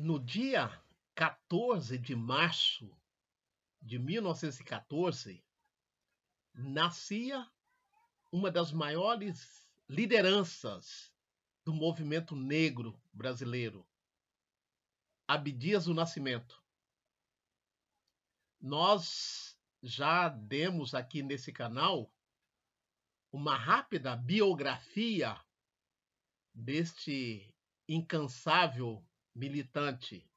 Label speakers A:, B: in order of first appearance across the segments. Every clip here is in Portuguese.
A: No dia 14 de março de 1914, nascia uma das maiores lideranças do movimento negro brasileiro, Abdias do Nascimento. Nós já demos aqui nesse canal uma rápida biografia deste incansável militante.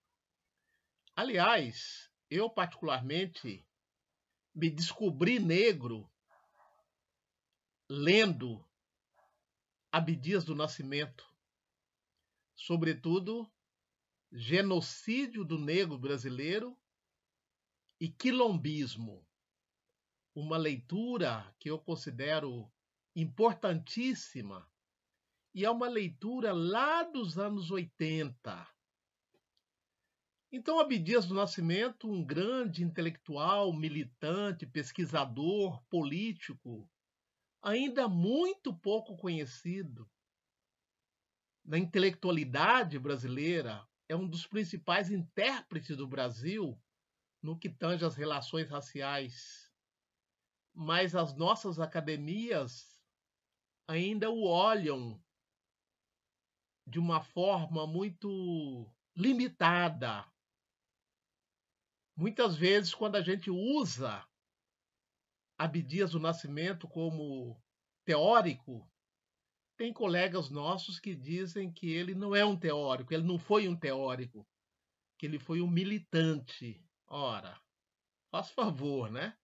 A: Aliás, eu particularmente me descobri negro lendo Abdias do Nascimento, sobretudo Genocídio do Negro Brasileiro e Quilombismo, uma leitura que eu considero importantíssima e é uma leitura lá dos anos 80. Então, Abdias do Nascimento, um grande intelectual, militante, pesquisador, político, ainda muito pouco conhecido na intelectualidade brasileira, é um dos principais intérpretes do Brasil no que tange às relações raciais. Mas as nossas academias ainda o olham de uma forma muito limitada. Muitas vezes, quando a gente usa Abdias do Nascimento como teórico, tem colegas nossos que dizem que ele não é um teórico, ele não foi um teórico, que ele foi um militante. Ora, faz favor, né?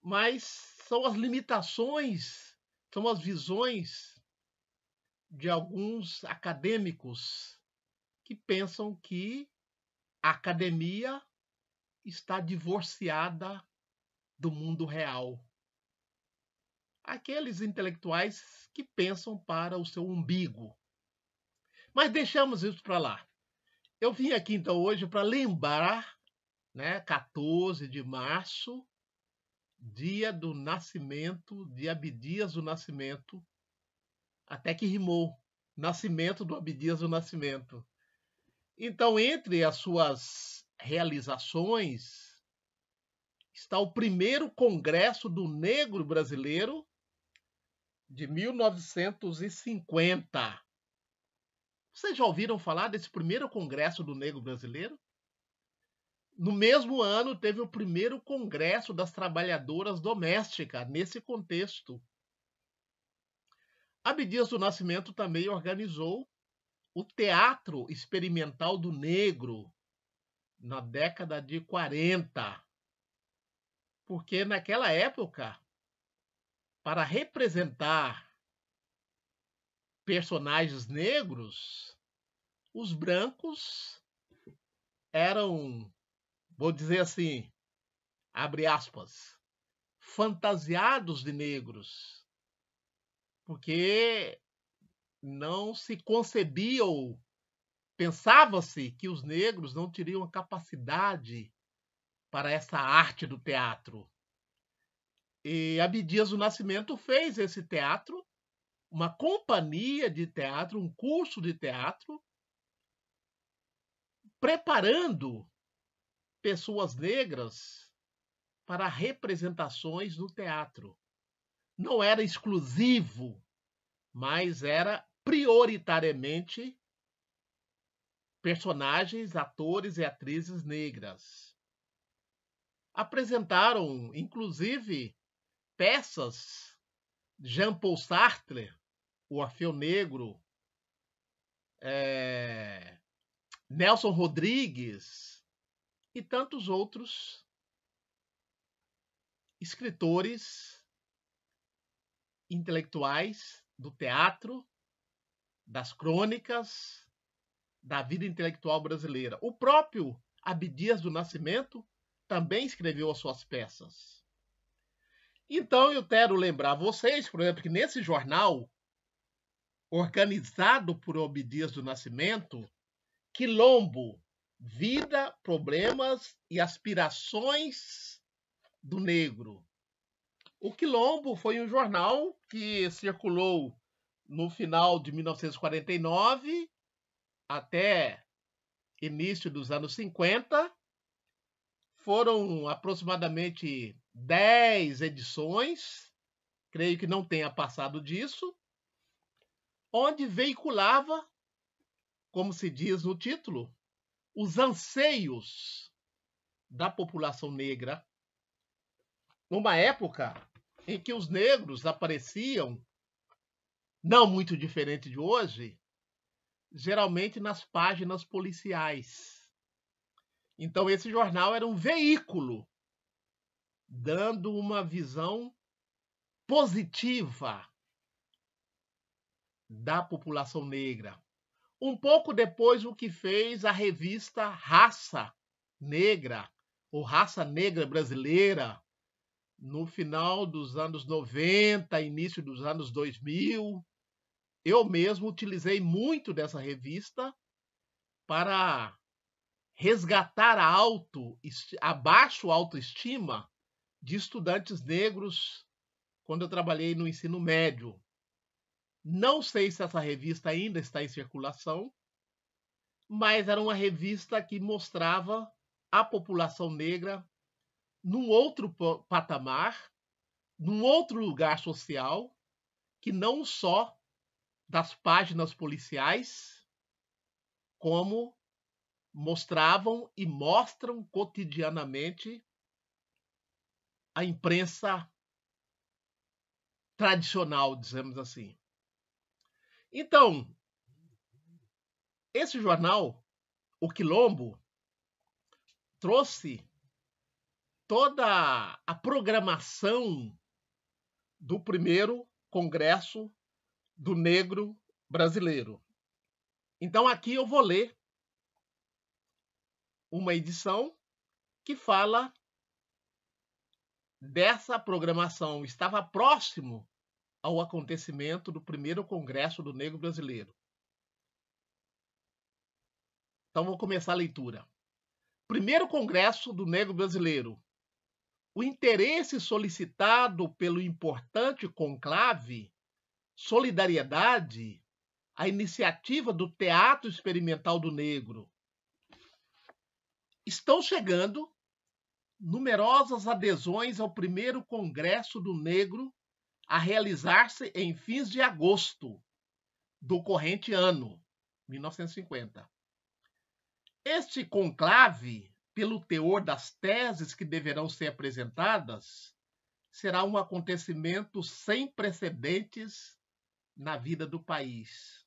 A: Mas são as limitações, são as visões de alguns acadêmicos que pensam que a academia está divorciada do mundo real. Aqueles intelectuais que pensam para o seu umbigo. Mas deixamos isso para lá. Eu vim aqui então hoje para lembrar, 14 de março, dia do nascimento de Abdias do Nascimento, até que rimou, nascimento do Abdias do Nascimento. Então, entre as suas realizações, está o primeiro Congresso do Negro Brasileiro de 1950. Vocês já ouviram falar desse primeiro Congresso do Negro Brasileiro? No mesmo ano, teve o primeiro Congresso das Trabalhadoras Domésticas, nesse contexto. Abdias do Nascimento também organizou o Teatro Experimental do Negro, na década de 40. Porque naquela época, para representar personagens negros, os brancos eram, vou dizer assim, abre aspas, fantasiados de negros, porque não se concebia ou pensava-se que os negros não teriam a capacidade para essa arte do teatro. E Abdias do Nascimento fez esse teatro, uma companhia de teatro, um curso de teatro, preparando pessoas negras para representações no teatro. Não era exclusivo, mas era prioritariamente personagens, atores e atrizes negras. Apresentaram, inclusive, peças de Jean-Paul Sartre, o Orfeu Negro, Nelson Rodrigues e tantos outros escritores intelectuais do teatro, das crônicas, da vida intelectual brasileira. O próprio Abdias do Nascimento também escreveu as suas peças. Então eu quero lembrar vocês, por exemplo, que nesse jornal, organizado por Abdias do Nascimento, Quilombo, Vida, Problemas e Aspirações do Negro. O Quilombo foi um jornal que circulou no final de 1949 até início dos anos 50. Foram aproximadamente 10 edições, creio que não tenha passado disso, onde veiculava, como se diz no título, os anseios da população negra, numa época em que os negros apareciam, não muito diferente de hoje, geralmente nas páginas policiais. Então, esse jornal era um veículo dando uma visão positiva da população negra. Um pouco depois, o que fez a revista Raça Negra, ou Raça Negra Brasileira, no final dos anos 90, início dos anos 2000. Eu mesmo utilizei muito dessa revista para resgatar a baixa autoestima de estudantes negros quando eu trabalhei no ensino médio. Não sei se essa revista ainda está em circulação, mas era uma revista que mostrava a população negra num outro patamar, num outro lugar social, que não só das páginas policiais, como mostravam e mostram cotidianamente a imprensa tradicional, dizemos assim. Então, esse jornal, O Quilombo, trouxe toda a programação do primeiro Congresso do Negro Brasileiro. Então, aqui eu vou ler uma edição que fala dessa programação. Estava próximo ao acontecimento do primeiro Congresso do Negro Brasileiro. Então, vou começar a leitura. Primeiro Congresso do Negro Brasileiro. O interesse solicitado pelo importante conclave, solidariedade, a iniciativa do Teatro Experimental do Negro. Estão chegando numerosas adesões ao primeiro Congresso do Negro a realizar-se em fins de agosto do corrente ano, 1950. Este conclave, pelo teor das teses que deverão ser apresentadas, será um acontecimento sem precedentes na vida do país.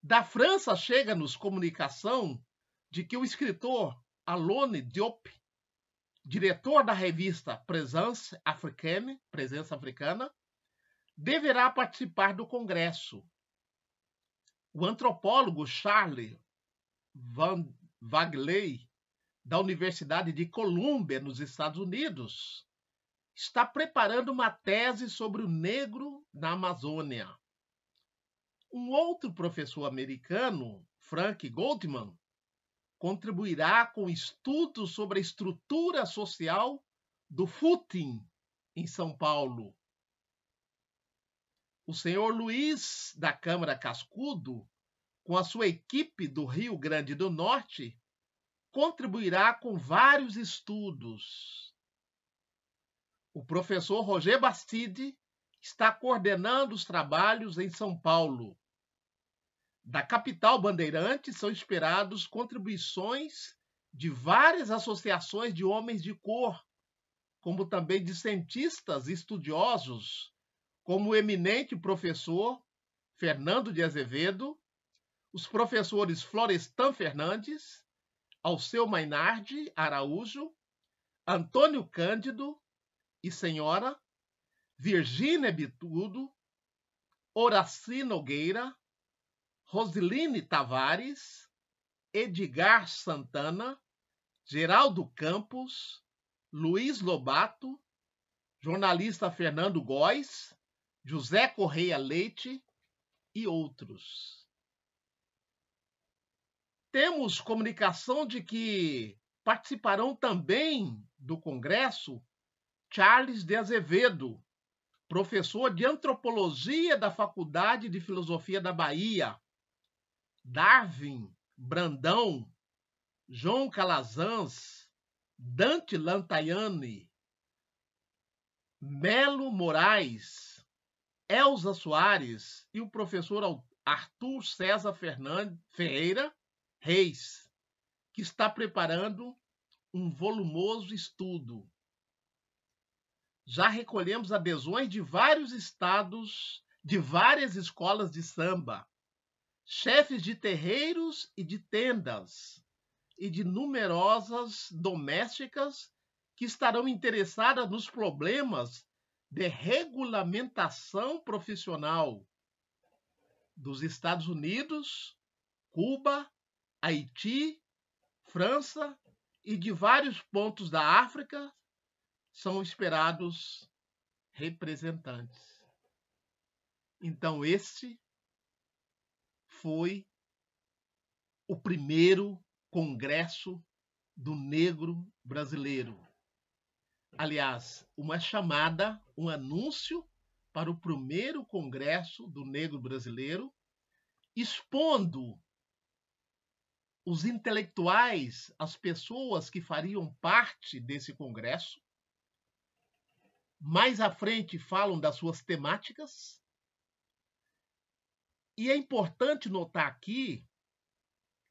A: Da França chega-nos comunicação de que o escritor Alone Diop, diretor da revista Présence Africaine, Presença Africana, deverá participar do congresso. O antropólogo Charles Van Wagley, da Universidade de Colômbia, nos Estados Unidos, está preparando uma tese sobre o negro na Amazônia. Um outro professor americano, Frank Goldman, contribuirá com estudos sobre a estrutura social do footing em São Paulo. O senhor Luiz da Câmara Cascudo, com a sua equipe do Rio Grande do Norte, contribuirá com vários estudos. O professor Roger Bastide está coordenando os trabalhos em São Paulo. Da capital bandeirante são esperados contribuições de várias associações de homens de cor, como também de cientistas e estudiosos, como o eminente professor Fernando de Azevedo, os professores Florestan Fernandes, Alceu Mainardi Araújo, Antônio Cândido e senhora, Virgínia Bitudo, Horaci Nogueira, Rosiline Tavares, Edgar Santana, Geraldo Campos, Luiz Lobato, jornalista Fernando Góes, José Correia Leite e outros. Temos comunicação de que participarão também do congresso Charles de Azevedo, professor de antropologia da Faculdade de Filosofia da Bahia, Darwin Brandão, João Calazans, Dante Lantaiani, Melo Moraes, Elza Soares e o professor Arthur César Ferreira Reis, que está preparando um volumoso estudo. Já recolhemos adesões de vários estados, de várias escolas de samba, chefes de terreiros e de tendas, e de numerosas domésticas que estarão interessadas nos problemas de regulamentação profissional dos Estados Unidos, Cuba, Haiti, França e de vários pontos da África são esperados representantes. Então, este foi o primeiro Congresso do Negro Brasileiro. Aliás, uma chamada, um anúncio para o primeiro Congresso do Negro Brasileiro, expondo os intelectuais, as pessoas que fariam parte desse congresso. Mais à frente falam das suas temáticas. E é importante notar aqui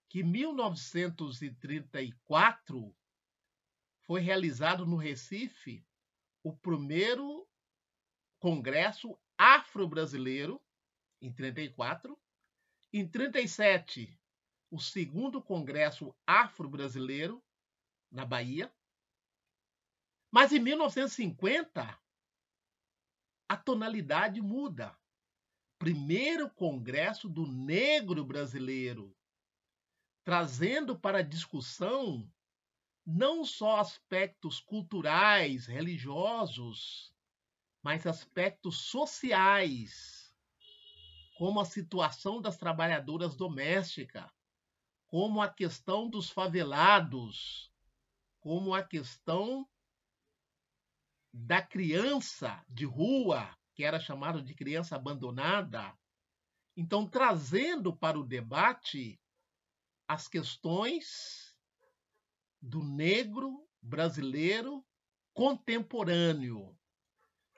A: que em 1934 foi realizado no Recife o primeiro Congresso Afro-Brasileiro, em 34. Em 37, o segundo Congresso Afro-Brasileiro, na Bahia. Mas em 1950, a tonalidade muda. Primeiro Congresso do Negro Brasileiro, trazendo para a discussão não só aspectos culturais, religiosos, mas aspectos sociais, como a situação das trabalhadoras domésticas, como a questão dos favelados, como a questão da criança de rua, que era chamada de criança abandonada. Então, trazendo para o debate as questões do negro brasileiro contemporâneo,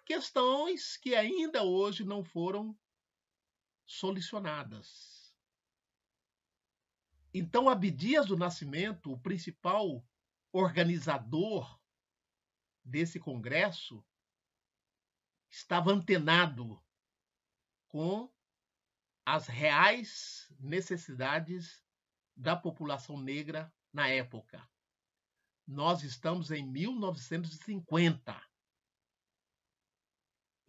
A: questões que ainda hoje não foram solucionadas. Então, Abdias do Nascimento, o principal organizador desse congresso, estava antenado com as reais necessidades da população negra na época. Nós estamos em 1950.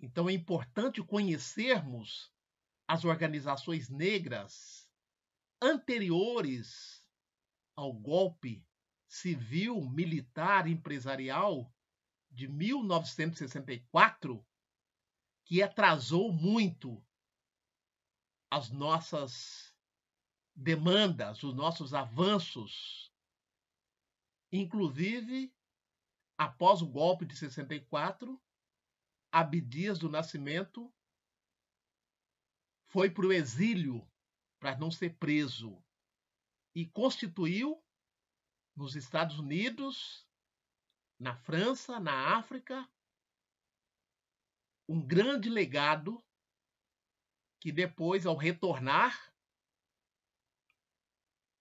A: Então é importante conhecermos as organizações negras anteriores ao golpe civil, militar, empresarial de 1964, que atrasou muito as nossas demandas, os nossos avanços. Inclusive, após o golpe de 64, Abdias do Nascimento foi para o exílio para não ser preso e constituiu nos Estados Unidos, na França, na África, um grande legado que depois, ao retornar,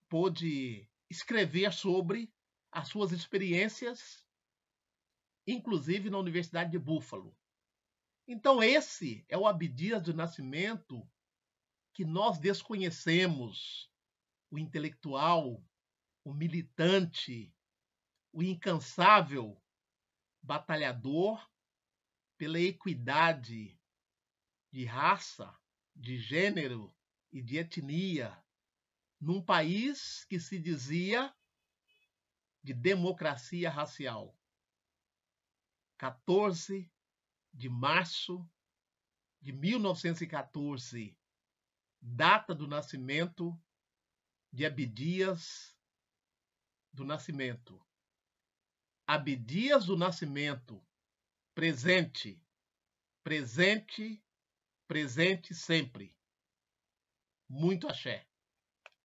A: pôde escrever sobre as suas experiências, inclusive na Universidade de Buffalo. Então, esse é o Abdias do Nascimento que nós desconhecemos, o intelectual, o militante, o incansável batalhador pela equidade de raça, de gênero e de etnia, num país que se dizia de democracia racial. 14 de março de 1914, data do nascimento de Abdias do Nascimento. Abdias do Nascimento, presente, presente, presente sempre. Muito axé.